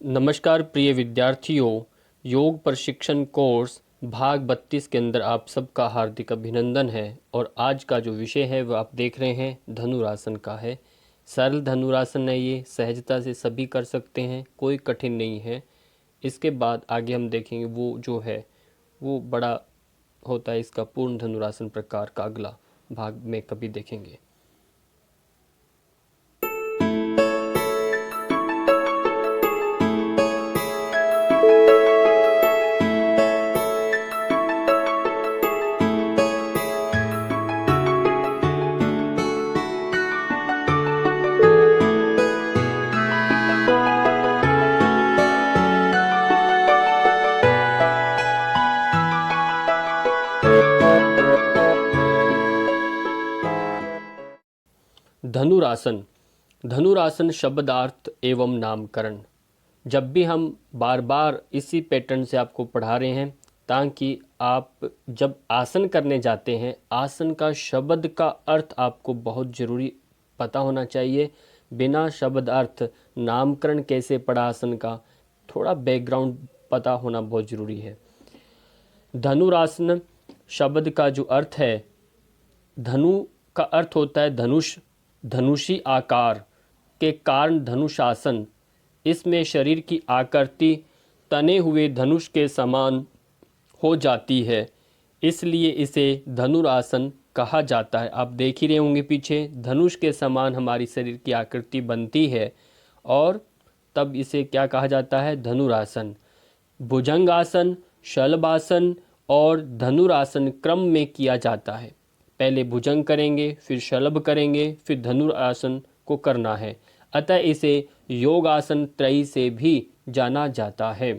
नमस्कार प्रिय विद्यार्थियों, योग प्रशिक्षण कोर्स भाग 32 के अंदर आप सबका हार्दिक अभिनंदन है। और आज का जो विषय है वह आप देख रहे हैं धनुरासन का है। सरल धनुरासन है, ये सहजता से सभी कर सकते हैं, कोई कठिन नहीं है। इसके बाद आगे हम देखेंगे वो जो है वो बड़ा होता है, इसका पूर्ण धनुरासन प्रकार का अगला भाग में कभी देखेंगे। धनुरासन। धनुरासन शब्दार्थ एवं नामकरण। जब भी हम बार बार इसी पैटर्न से आपको पढ़ा रहे हैं ताकि आप जब आसन करने जाते हैं, आसन का शब्द का अर्थ आपको बहुत ज़रूरी पता होना चाहिए। बिना शब्द अर्थ नामकरण कैसे पढ़ा आसन का, थोड़ा बैकग्राउंड पता होना बहुत ज़रूरी है। धनुरासन शब्द का जो अर्थ है, धनु का अर्थ होता है धनुष, धनुषी आकार के कारण धनुषासन। इसमें शरीर की आकृति तने हुए धनुष के समान हो जाती है, इसलिए इसे धनुरासन कहा जाता है। आप देख ही रहे होंगे पीछे, धनुष के समान हमारी शरीर की आकृति बनती है और तब इसे क्या कहा जाता है, धनुरासन। भुजंगासन, शलभासन और धनुरासन क्रम में किया जाता है। पहले भुजंग करेंगे, फिर शलभ करेंगे, फिर धनुरासन को करना है। अतः इसे योगासन त्रयी से भी जाना जाता है।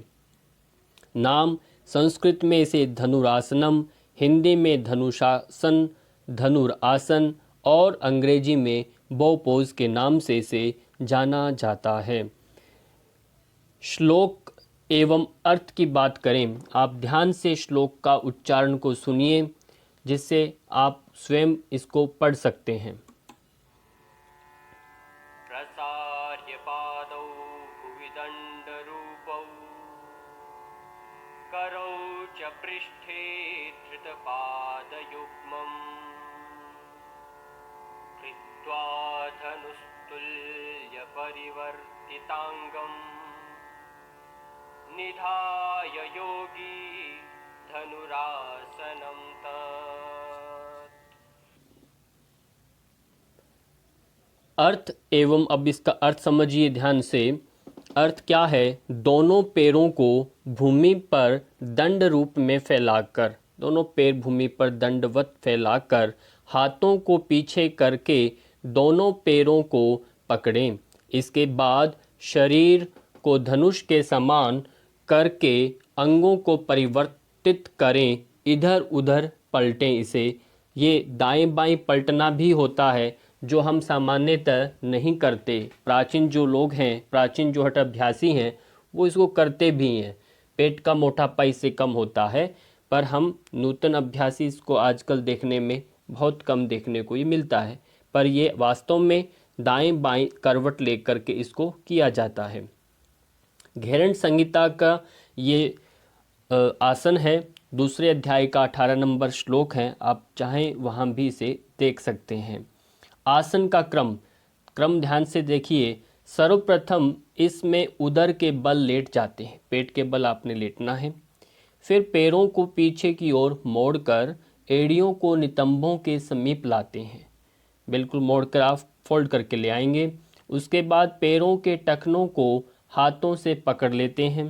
नाम संस्कृत में इसे धनुरासनम, हिंदी में धनुषासन, धनुरासन और अंग्रेजी में बोपोज के नाम से इसे जाना जाता है। श्लोक एवं अर्थ की बात करें, आप ध्यान से श्लोक का उच्चारण को सुनिए जिससे आप स्वयं इसको पढ़ सकते हैं। प्रसार्य पादौ भुविदण्डरूपौ करौ च पृष्ठे धृतपादयुग्मम् कृत्वा धनुस्तुल्य परिवर्तिताङ्गम् निधाय योगी धनुरासनं तत्। अर्थ एवं अब इसका अर्थ समझिए ध्यान से। अर्थ क्या है, दोनों पैरों को भूमि पर दंड रूप में फैलाकर, दोनों पैर भूमि पर दंडवत फैलाकर हाथों को पीछे करके दोनों पैरों को पकड़ें। इसके बाद शरीर को धनुष के समान करके अंगों को परिवर्तित करें, इधर उधर पलटें इसे। ये दाएं बाएं पलटना भी होता है जो हम सामान्यतः नहीं करते। प्राचीन जो लोग हैं, प्राचीन जो हठ अभ्यासी हैं, वो इसको करते भी हैं। पेट का मोटापा इससे कम होता है, पर हम नूतन अभ्यासी इसको आजकल देखने में बहुत कम देखने को ही मिलता है। पर ये वास्तव में दाएं बाएं करवट लेकर के इसको किया जाता है। घेरण संहिता का ये आसन है, दूसरे अध्याय का 18 नंबर श्लोक है। आप चाहें वहाँ भी इसे देख सकते हैं। आसन का क्रम ध्यान से देखिए। सर्वप्रथम इसमें उदर के बल लेट जाते हैं, पेट के बल आपने लेटना है। फिर पैरों को पीछे की ओर मोड़कर एड़ियों को नितंबों के समीप लाते हैं, बिल्कुल मोड़कर आप फोल्ड करके ले आएंगे। उसके बाद पैरों के टखनों को हाथों से पकड़ लेते हैं।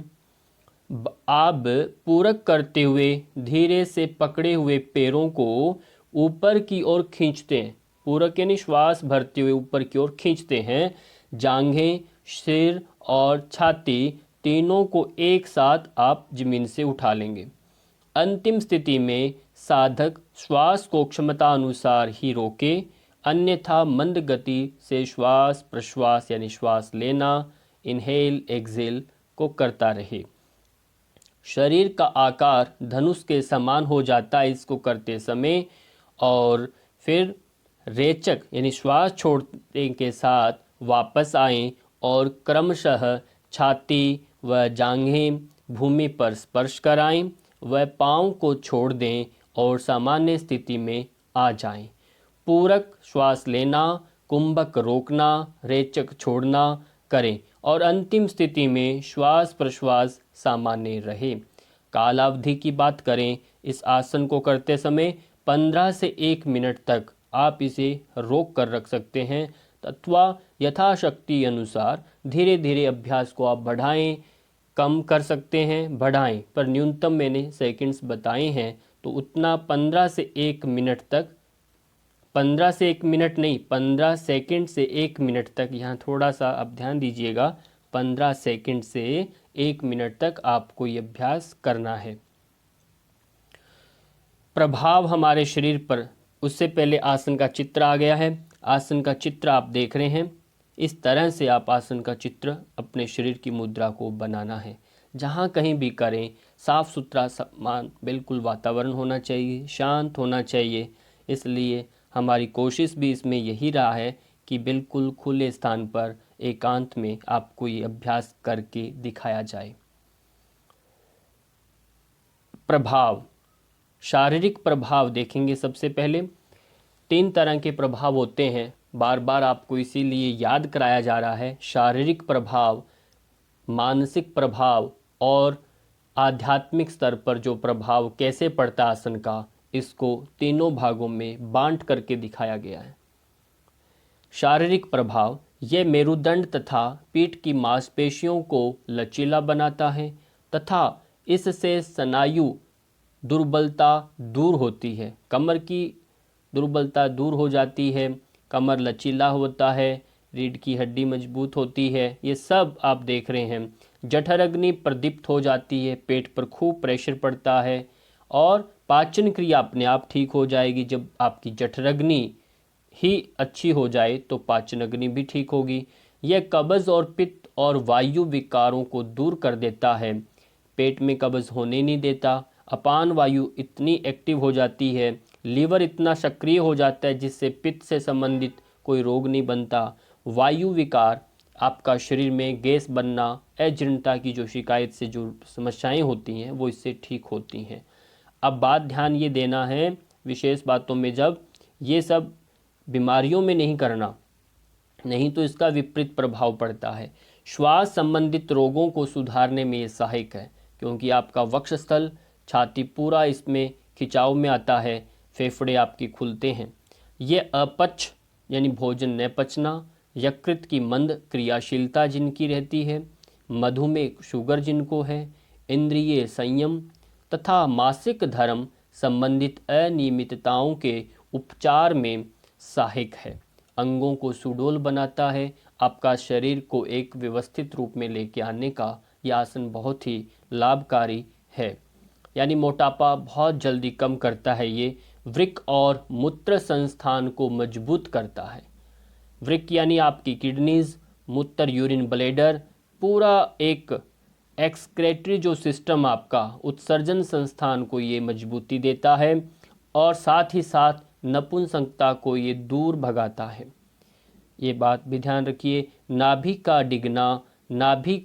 आप पूरक करते हुए धीरे से पकड़े हुए पैरों को ऊपर की ओर खींचते हैं। पूरक यानी श्वास भरते हुए ऊपर की ओर खींचते हैं। जांघें, सिर और छाती तीनों को एक साथ आप जमीन से उठा लेंगे। अंतिम स्थिति में साधक श्वास को क्षमता अनुसार ही रोके, अन्यथा मंद गति से श्वास प्रश्वास यानी श्वास लेना, इनहेल एक्सेल को करता रहे। शरीर का आकार धनुष के समान हो जाता है इसको करते समय। और फिर रेचक यानी श्वास छोड़ने के साथ वापस आएं और क्रमशः छाती व जांघें भूमि पर स्पर्श कराएं व पाँव को छोड़ दें और सामान्य स्थिति में आ जाएं। पूरक श्वास लेना, कुंभक रोकना, रेचक छोड़ना करें और अंतिम स्थिति में श्वास प्रश्वास सामान्य रहे। कालावधि की बात करें, इस आसन को करते समय 15 से 1 मिनट तक आप इसे रोक कर रख सकते हैं अथवा यथाशक्ति अनुसार धीरे धीरे अभ्यास को आप बढ़ाएं, कम कर सकते हैं, बढ़ाएं, पर न्यूनतम मैंने सेकंड्स बताए हैं तो उतना 15 से 1 मिनट तक, 15 से 1 मिनट नहीं, 15 सेकंड से 1 मिनट तक, यहाँ थोड़ा सा आप ध्यान दीजिएगा, 15 सेकंड से 1 मिनट तक आपको ये अभ्यास करना है। प्रभाव हमारे शरीर पर, उससे पहले आसन का चित्र आ गया है। आसन का चित्र आप देख रहे हैं, इस तरह से आप आसन का चित्र अपने शरीर की मुद्रा को बनाना है। जहाँ कहीं भी करें साफ सुथरा समान बिल्कुल वातावरण होना चाहिए, शांत होना चाहिए। इसलिए हमारी कोशिश भी इसमें यही रहा है कि बिल्कुल खुले स्थान पर एकांत में आपको ये अभ्यास करके दिखाया जाए। प्रभाव, शारीरिक प्रभाव देखेंगे। सबसे पहले 3 तरह के प्रभाव होते हैं, बार बार आपको इसीलिए याद कराया जा रहा है। शारीरिक प्रभाव, मानसिक प्रभाव और आध्यात्मिक स्तर पर जो प्रभाव कैसे पड़ता आसन का, इसको तीनों भागों में बांट करके दिखाया गया है। शारीरिक प्रभाव, ये मेरुदंड तथा पीठ की मांसपेशियों को लचीला बनाता है तथा इससे स्नायु दुर्बलता दूर होती है। कमर की दुर्बलता दूर हो जाती है, कमर लचीला होता है, रीढ़ की हड्डी मजबूत होती है, ये सब आप देख रहे हैं। जठराग्नि प्रदीप्त हो जाती है, पेट पर खूब प्रेशर पड़ता है और पाचन क्रिया अपने आप ठीक हो जाएगी। जब आपकी जठराग्नि ही अच्छी हो जाए तो पाचन अग्नि भी ठीक होगी। यह कब्ज और पित्त और वायु विकारों को दूर कर देता है, पेट में कब्ज होने नहीं देता। अपान वायु इतनी एक्टिव हो जाती है, लीवर इतना सक्रिय हो जाता है जिससे पित्त से संबंधित कोई रोग नहीं बनता। वायु विकार, आपका शरीर में गैस बनना, अजीर्णता की जो शिकायत से जो समस्याएं होती हैं वो इससे ठीक होती हैं। अब बात ध्यान ये देना है विशेष बातों में, जब ये सब बीमारियों में नहीं करना, नहीं तो इसका विपरीत प्रभाव पड़ता है। श्वास संबंधित रोगों को सुधारने में ये सहायक है, क्योंकि आपका वक्षस्थल, छाती पूरा इसमें खिंचाव में आता है, फेफड़े आपके खुलते हैं। ये अपच यानी भोजन न पचना, यकृत की मंद क्रियाशीलता जिनकी रहती है, मधुमेह शुगर जिनको है, इंद्रिय संयम तथा मासिक धर्म संबंधित अनियमितताओं के उपचार में सहायक है। अंगों को सुडौल बनाता है, आपका शरीर को एक व्यवस्थित रूप में लेके आने का यह आसन बहुत ही लाभकारी है। यानी मोटापा बहुत जल्दी कम करता है ये। वृक्क और मूत्र संस्थान को मजबूत करता है। वृक्क यानी आपकी किडनीज, मूत्र यूरिन ब्लैडर, पूरा एक एक्सक्रेटरी जो सिस्टम आपका उत्सर्जन संस्थान को ये मजबूती देता है और साथ ही साथ नपुंसकता को ये दूर भगाता है। ये बात भी ध्यान रखिए। नाभि का डिगना, नाभि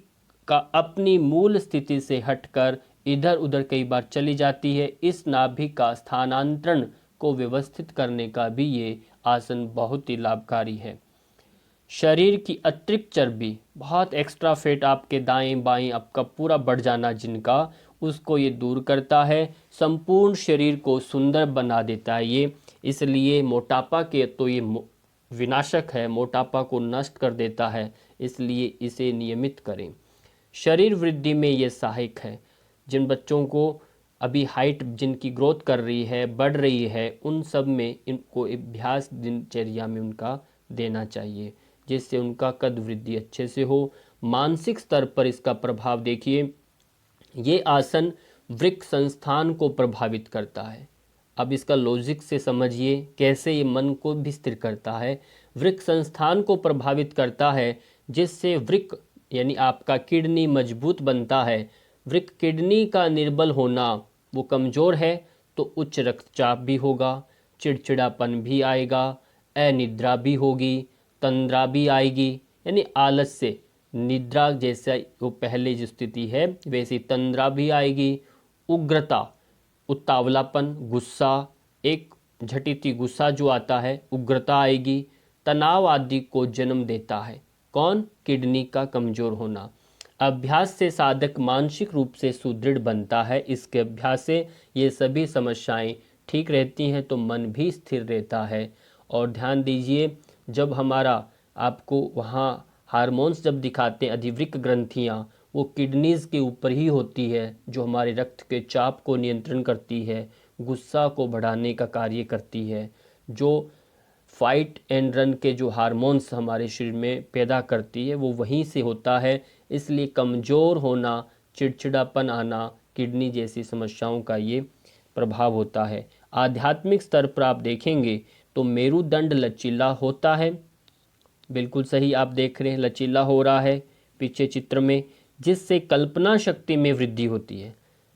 का अपनी मूल स्थिति से हटकर इधर उधर कई बार चली जाती है, इस नाभि का स्थानांतरण को व्यवस्थित करने का भी ये आसन बहुत ही लाभकारी है। शरीर की अतिरिक्त चर्बी, बहुत एक्स्ट्रा फैट आपके दाएं बाएं आपका पूरा बढ़ जाना जिनका, उसको ये दूर करता है। संपूर्ण शरीर को सुंदर बना देता है ये। इसलिए मोटापा के तो ये विनाशक है, मोटापा को नष्ट कर देता है, इसलिए इसे नियमित करें। शरीर वृद्धि में ये सहायक है। जिन बच्चों को अभी हाइट जिनकी ग्रोथ कर रही है, बढ़ रही है, उन सब में इनको अभ्यास दिनचर्या में उनका देना चाहिए, जिससे उनका कद वृद्धि अच्छे से हो। मानसिक स्तर पर इसका प्रभाव देखिए, ये आसन वृक्क संस्थान को प्रभावित करता है। अब इसका लॉजिक से समझिए कैसे ये मन को भी स्थिर करता है। वृक्क संस्थान को प्रभावित करता है, जिससे वृक्क यानी आपका किडनी मजबूत बनता है। वृक्क किडनी का निर्बल होना, वो कमज़ोर है तो उच्च रक्तचाप भी होगा, चिड़चिड़ापन भी आएगा, अनिद्रा भी होगी, तंद्रा भी आएगी, यानी आलस्य निद्रा जैसा वो पहले जो स्थिति है वैसी तंद्रा भी आएगी। उग्रता, उतावलापन, गुस्सा, एक झटिति गुस्सा जो आता है, उग्रता आएगी। तनाव आदि को जन्म देता है कौन? किडनी का कमजोर होना। अभ्यास से साधक मानसिक रूप से सुदृढ़ बनता है। इसके अभ्यास से ये सभी समस्याएं ठीक रहती हैं तो मन भी स्थिर रहता है। और ध्यान दीजिए, जब हमारा आपको वहाँ हार्मोन्स जब दिखाते हैं, अधिवृक्क ग्रंथियाँ, वो किडनीज के ऊपर ही होती है, जो हमारे रक्त के चाप को नियंत्रण करती है, गुस्सा को बढ़ाने का कार्य करती है, जो फाइट एंड रन के जो हार्मोन्स हमारे शरीर में पैदा करती है वो वहीं से होता है। इसलिए कमज़ोर होना, चिड़चिड़ापन आना, किडनी जैसी समस्याओं का ये प्रभाव होता है। आध्यात्मिक स्तर पर आप देखेंगे तो मेरुदंड लचीला होता है। बिल्कुल सही आप देख रहे हैं, लचीला हो रहा है पीछे चित्र में, जिससे कल्पना शक्ति में वृद्धि होती है।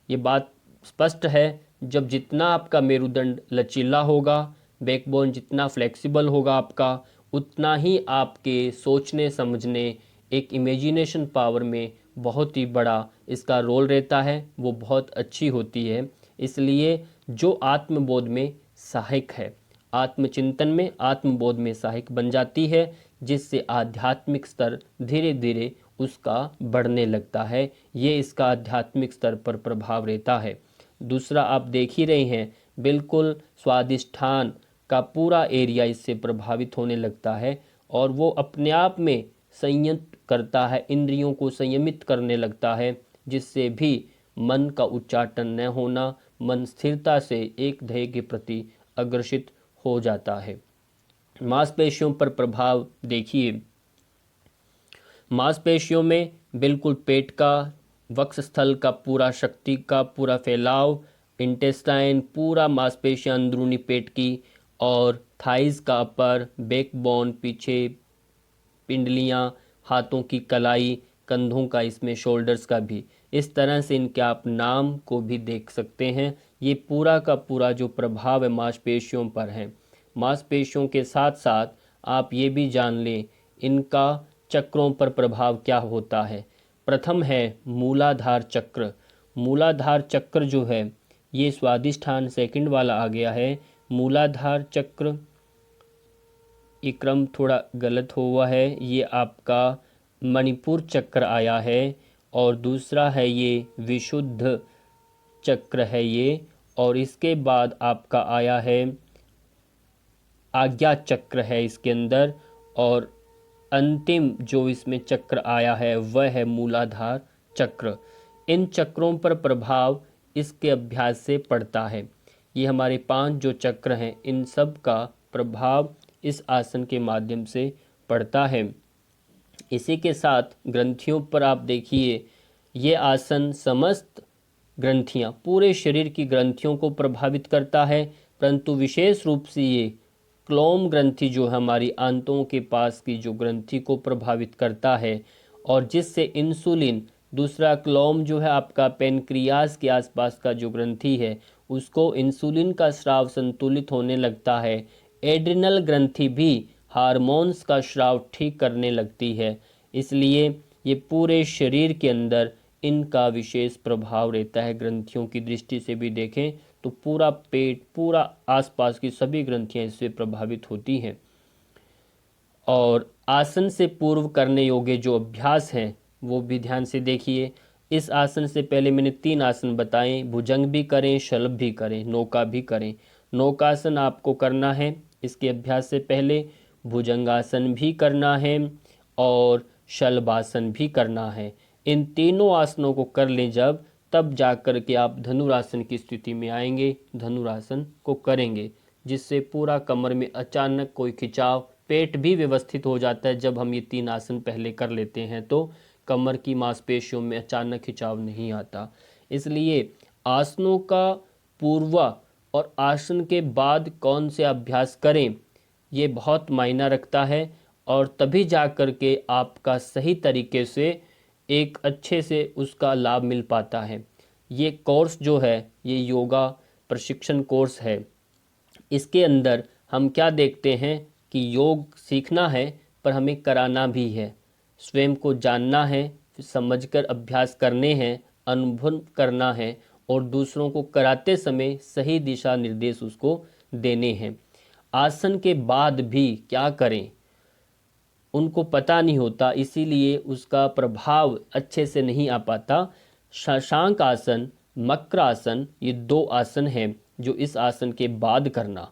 ये बात स्पष्ट है, जब जितना आपका मेरुदंड लचीला होगा, बैकबोन जितना फ्लेक्सिबल होगा आपका, उतना ही आपके सोचने समझने, एक इमेजिनेशन पावर में बहुत ही बड़ा इसका रोल रहता है, वो बहुत अच्छी होती है। इसलिए जो आत्मबोध में सहायक है, आत्मचिंतन में, आत्मबोध में सहायक बन जाती है, जिससे आध्यात्मिक स्तर धीरे धीरे उसका बढ़ने लगता है। ये इसका आध्यात्मिक स्तर पर प्रभाव रहता है। दूसरा आप देख ही रहे हैं, बिल्कुल स्वादिष्ठान का पूरा एरिया इससे प्रभावित होने लगता है और वो अपने आप में संयत करता है, इंद्रियों को संयमित करने लगता है, जिससे भी मन का उच्चाटन न होना, मन स्थिरता से एक ध्येय के प्रति अग्रसित हो जाता है। मांसपेशियों पर प्रभाव देखिए, मांसपेशियों में बिल्कुल पेट का, वक्षस्थल का पूरा शक्ति का पूरा फैलाव, इंटेस्टाइन, पूरा मांसपेशियां अंदरूनी पेट की, और थाइस का अपर, बैकबोन पीछे, पिंडलियां, हाथों की कलाई, कंधों का, इसमें शोल्डर्स का भी। इस तरह से इनके आप नाम को भी देख सकते हैं। ये पूरा का पूरा जो प्रभाव है मांसपेशियों पर है। मांसपेशियों के साथ साथ आप ये भी जान लें इनका चक्रों पर प्रभाव क्या होता है। प्रथम है मूलाधार चक्र। मूलाधार चक्र जो है ये स्वादिष्ठान सेकंड वाला आ गया है। मूलाधार चक्र, ये क्रम थोड़ा गलत हुआ है, ये आपका मणिपुर चक्र आया है, और दूसरा है ये विशुद्ध चक्र है ये, और इसके बाद आपका आया है आज्ञा चक्र है इसके अंदर, और अंतिम जो इसमें चक्र आया है वह है मूलाधार चक्र। इन चक्रों पर प्रभाव इसके अभ्यास से पड़ता है। ये हमारे 5 जो चक्र हैं, इन सब का प्रभाव इस आसन के माध्यम से पड़ता है। इसी के साथ ग्रंथियों पर आप देखिए, ये आसन समस्त ग्रंथियां, पूरे शरीर की ग्रंथियों को प्रभावित करता है, परंतु विशेष रूप से ये क्लोम ग्रंथि जो हमारी आंतों के पास की जो ग्रंथि को प्रभावित करता है, और जिससे इंसुलिन, दूसरा क्लोम जो है आपका पेनक्रियास के आसपास का जो ग्रंथि है, उसको इंसुलिन का स्राव संतुलित होने लगता है। एड्रिनल ग्रंथि भी हार्मोन्स का स्राव ठीक करने लगती है। इसलिए ये पूरे शरीर के अंदर इनका विशेष प्रभाव रहता है। ग्रंथियों की दृष्टि से भी देखें तो पूरा पेट, पूरा आसपास की सभी ग्रंथियां इससे प्रभावित होती हैं। और आसन से पूर्व करने योग्य जो अभ्यास हैं वो भी ध्यान से देखिए। इस आसन से पहले मैंने 3 आसन बताए, भुजंग भी करें, शलभ भी करें, नौका भी करें। नौकासन आपको करना है इसके अभ्यास से पहले, भुजंगासन भी करना है और शलभासन भी करना है। इन तीनों आसनों को कर लें जब, तब जाकर के आप धनुरासन की स्थिति में आएंगे, धनुरासन को करेंगे, जिससे पूरा कमर में अचानक कोई खिंचाव, पेट भी व्यवस्थित हो जाता है। जब हम ये 3 आसन पहले कर लेते हैं तो कमर की मांसपेशियों में अचानक खिंचाव नहीं आता। इसलिए आसनों का पूर्व और आसन के बाद कौन से अभ्यास करें, ये बहुत मायना रखता है, और तभी जा कर के आपका सही तरीके से एक अच्छे से उसका लाभ मिल पाता है। ये कोर्स जो है ये योगा प्रशिक्षण कोर्स है। इसके अंदर हम क्या देखते हैं कि योग सीखना है पर हमें कराना भी है। स्वयं को जानना है, फिर समझकर अभ्यास करने हैं, अनुभव करना है और दूसरों को कराते समय सही दिशा निर्देश उसको देने हैं। आसन के बाद भी क्या करें उनको पता नहीं होता, इसीलिए उसका प्रभाव अच्छे से नहीं आ पाता। शशांक आसन, मकर आसन, ये दो आसन हैं जो इस आसन के बाद करना।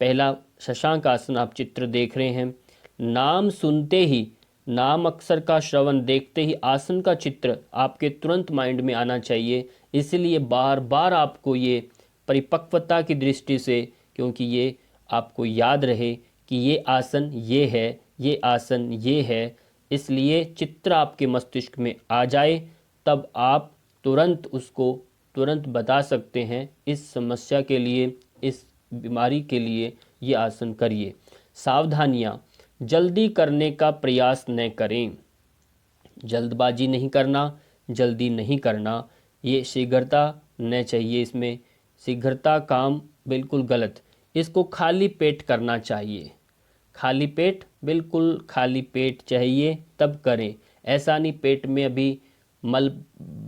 पहला शशांक आसन आप चित्र देख रहे हैं, नाम सुनते ही, नाम अक्षर का श्रवण देखते ही आसन का चित्र आपके तुरंत माइंड में आना चाहिए। इसलिए बार बार आपको ये परिपक्वता की दृष्टि से, क्योंकि ये आपको याद रहे कि ये आसन ये है, ये आसन ये है, इसलिए चित्र आपके मस्तिष्क में आ जाए, तब आप तुरंत उसको तुरंत बता सकते हैं इस समस्या के लिए, इस बीमारी के लिए ये आसन करिए। सावधानियाँ, जल्दी करने का प्रयास न करें, जल्दबाजी नहीं करना, जल्दी नहीं करना, ये शीघ्रता न चाहिए, इसमें शीघ्रता काम बिल्कुल गलत। इसको खाली पेट करना चाहिए, खाली पेट, बिल्कुल खाली पेट चाहिए तब करें। ऐसा नहीं पेट में अभी मल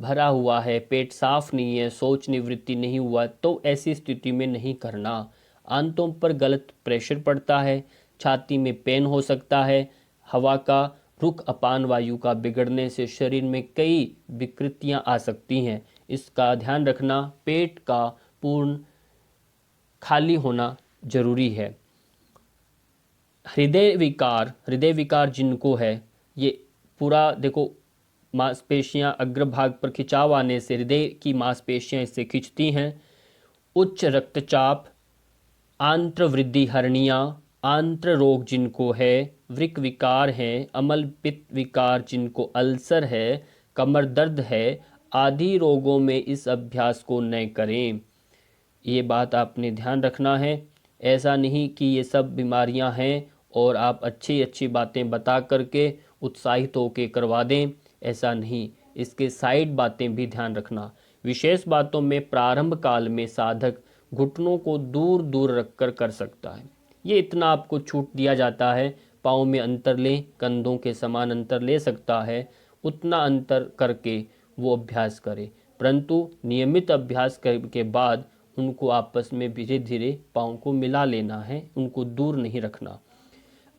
भरा हुआ है, पेट साफ नहीं है, सोच निवृत्ति नहीं हुआ, तो ऐसी स्थिति में नहीं करना। आंतों पर गलत प्रेशर पड़ता है, छाती में पेन हो सकता है, हवा का रुख अपान वायु का बिगड़ने से शरीर में कई विकृतियां आ सकती हैं। इसका ध्यान रखना, पेट का पूर्ण खाली होना जरूरी है। हृदय विकार जिनको है, ये पूरा देखो मांसपेशियां अग्रभाग पर खिंचाव आने से हृदय की मांसपेशियां इससे खिंचती हैं। उच्च रक्तचाप, आंत्र वृद्धि हर्निया, आंत्र रोग जिनको है, वृक्क विकार है, अमल पित्त विकार जिनको अल्सर है, कमर दर्द है, आदि रोगों में इस अभ्यास को न करें। ये बात आपने ध्यान रखना है। ऐसा नहीं कि ये सब बीमारियां हैं और आप अच्छी अच्छी बातें बता करके उत्साहित होकर करवा दें, ऐसा नहीं। इसके साइड बातें भी ध्यान रखना। विशेष बातों में प्रारंभ काल में साधक घुटनों को दूर दूर रखकर कर सकता है, ये इतना आपको छूट दिया जाता है। पाँव में अंतर ले, कंधों के समान अंतर ले सकता है, उतना अंतर करके वो अभ्यास करे, परंतु नियमित अभ्यास करने के बाद उनको आपस में धीरे धीरे पाँव को मिला लेना है, उनको दूर नहीं रखना।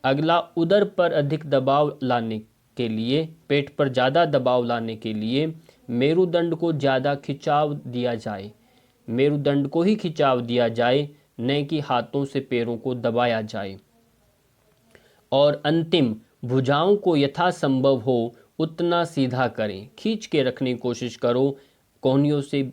अगला, उदर पर अधिक दबाव लाने के लिए, पेट पर ज़्यादा दबाव लाने के लिए मेरुदंड को ज़्यादा खिंचाव दिया जाए, मेरुदंड को ही खिंचाव दिया जाए, न कि हाथों से पैरों को दबाया जाए। और अंतिम, भुजाओं को यथासंभव हो उतना सीधा करें, खींच के रखने की कोशिश करो, कोहनियों से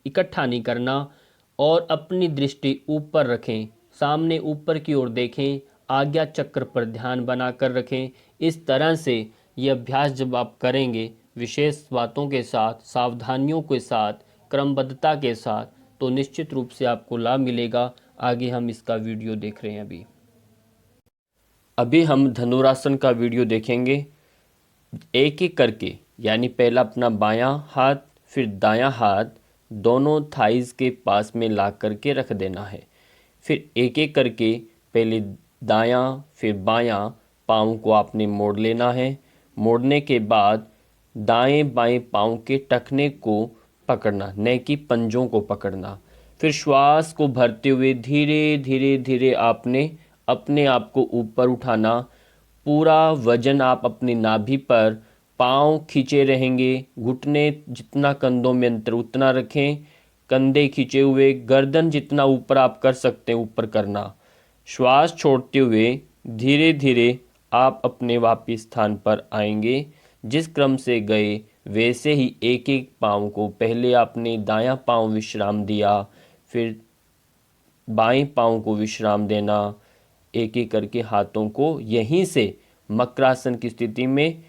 इकट्ठा नहीं करना। और अपनी दृष्टि ऊपर रखें, सामने ऊपर की ओर देखें, आज्ञा चक्र पर ध्यान बनाकर रखें। इस तरह से ये अभ्यास जब आप करेंगे विशेष बातों के साथ, सावधानियों के साथ, क्रमबद्धता के साथ, तो निश्चित रूप से आपको लाभ मिलेगा। आगे हम इसका वीडियो देख रहे हैं। अभी हम धनुरासन का वीडियो देखेंगे एक एक करके, यानी पहला अपना बायां हाथ, फिर दायां हाथ दोनों थाइज के पास में ला करके रख देना है। फिर एक एक करके पहले दायां फिर बायां पाँव को आपने मोड़ लेना है। मोड़ने के बाद दाएं बाएं पाँव के टखने को पकड़ना, न कि पंजों को पकड़ना। फिर श्वास को भरते हुए धीरे धीरे धीरे आपने अपने आप को ऊपर उठाना। पूरा वजन आप अपनी नाभि पर, पाँव खींचे रहेंगे, घुटने जितना कंधों में अंतर उतना रखें, कंधे खींचे हुए, गर्दन जितना ऊपर आप कर सकते हैं ऊपर करना। श्वास छोड़ते हुए धीरे धीरे आप अपने वापिस स्थान पर आएंगे। जिस क्रम से गए वैसे ही एक एक पाँव को, पहले आपने दायां पाँव विश्राम दिया, फिर बाएं पाँव को विश्राम देना, एक एक करके हाथों को यहीं से मकरासन की स्थिति में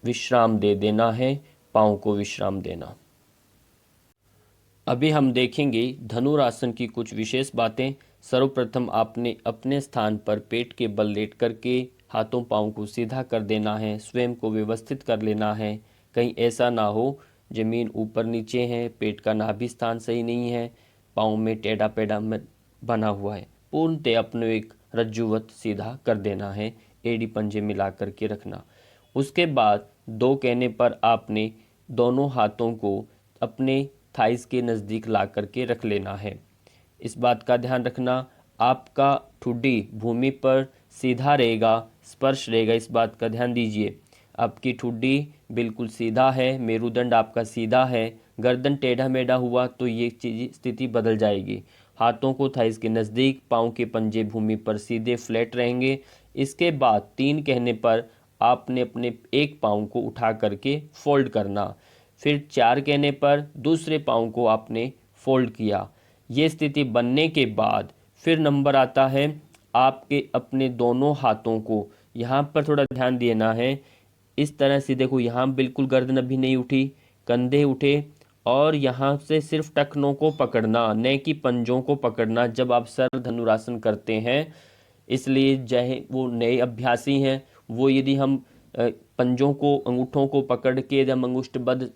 विश्राम दे देना है, पाँव को विश्राम देना। अभी हम देखेंगे धनुरासन की कुछ विशेष बातें। सर्वप्रथम आपने अपने स्थान पर पेट के बल लेट करके हाथों पाँव को सीधा कर देना है, स्वयं को व्यवस्थित कर लेना है। कहीं ऐसा ना हो जमीन ऊपर नीचे है, पेट का नाभि स्थान सही नहीं है, पाँव में टेढ़ा पेढ़ा बना हुआ है, पूर्णतः अपने एक रज्जुवत सीधा कर देना है, एड़ी पंजे मिला करके रखना। उसके बाद 2 कहने पर आपने दोनों हाथों को अपने थाइस के नज़दीक ला करके रख लेना है। इस बात का ध्यान रखना, आपका ठुड्डी भूमि पर सीधा रहेगा, स्पर्श रहेगा, इस बात का ध्यान दीजिए। आपकी ठुड्डी बिल्कुल सीधा है, मेरुदंड आपका सीधा है, गर्दन टेढ़ा मेढ़ा हुआ तो ये चीज़ स्थिति बदल जाएगी। हाथों को थाइस के नज़दीक, पाँव के पंजे भूमि पर सीधे फ्लैट रहेंगे। इसके बाद 3 कहने पर आपने अपने एक पाँव को उठा करके फोल्ड करना। फिर 4 कहने पर दूसरे पाँव को आपने फोल्ड किया। ये स्थिति बनने के बाद फिर नंबर आता है आपके अपने दोनों हाथों को, यहाँ पर थोड़ा ध्यान देना है। इस तरह से देखो, यहाँ बिल्कुल गर्दन अभी नहीं उठी, कंधे उठे और यहाँ से सिर्फ टखनों को पकड़ना, न कि पंजों को पकड़ना जब आप सर्व धनुरासन करते हैं। इसलिए चाहे वो नए अभ्यासी हैं, वो यदि हम पंजों को, अंगूठों को पकड़ के जब अंगुष्ठबद्ध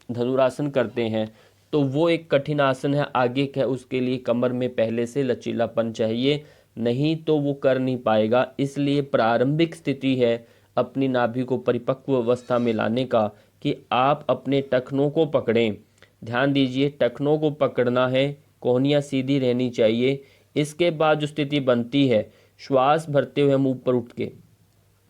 धनुरासन करते हैं तो वो एक कठिन आसन है। आगे क्या, उसके लिए कमर में पहले से लचीलापन चाहिए, नहीं तो वो कर नहीं पाएगा। इसलिए प्रारंभिक स्थिति है अपनी नाभि को परिपक्व अवस्था में लाने का कि आप अपने टखनों को पकड़ें। ध्यान दीजिए, टखनों को पकड़ना है, कोहनियाँ सीधी रहनी चाहिए। इसके बाद जो स्थिति बनती है, श्वास भरते हुए हम ऊपर उठ के,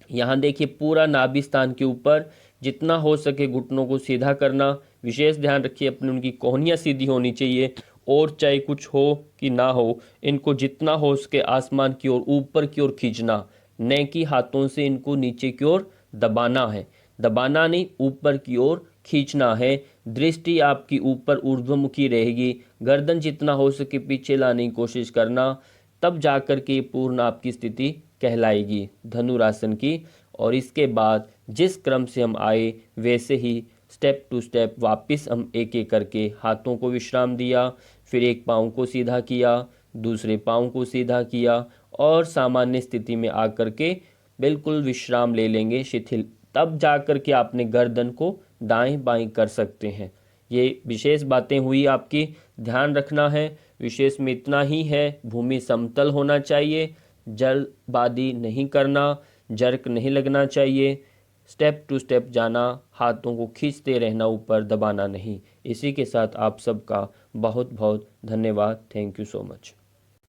यहाँ देखिए पूरा नाभि स्थान के ऊपर जितना हो सके घुटनों को सीधा करना। विशेष ध्यान रखिए अपनी उनकी कोहनियाँ सीधी होनी चाहिए, और चाहे कुछ हो कि ना हो, इनको जितना हो सके आसमान की ओर, ऊपर की ओर खींचना, न कि हाथों से इनको नीचे की ओर दबाना है। दबाना नहीं, ऊपर की ओर खींचना है। दृष्टि आपकी ऊपर ऊर्ध्वमुखी रहेगी, गर्दन जितना हो सके पीछे लाने की कोशिश करना, तब जाकर के पूर्ण आपकी स्थिति कहलाएगी धनुरासन की। और इसके बाद जिस क्रम से हम आए वैसे ही स्टेप टू स्टेप वापस हम एक एक करके हाथों को विश्राम दिया, फिर एक पाँव को सीधा किया, दूसरे पाँव को सीधा किया और सामान्य स्थिति में आकर के बिल्कुल विश्राम ले लेंगे, शिथिल, तब जाकर के आपने गर्दन को दाएं बाएं कर सकते हैं। ये विशेष बातें हुई आपकी, ध्यान रखना है। विशेष में इतना ही है, भूमि समतल होना चाहिए, जल्दबाजी नहीं करना, जर्क नहीं लगना चाहिए, स्टेप टू स्टेप जाना, हाथों को खींचते रहना, ऊपर दबाना नहीं। इसी के साथ आप सबका बहुत बहुत धन्यवाद। Thank you so much.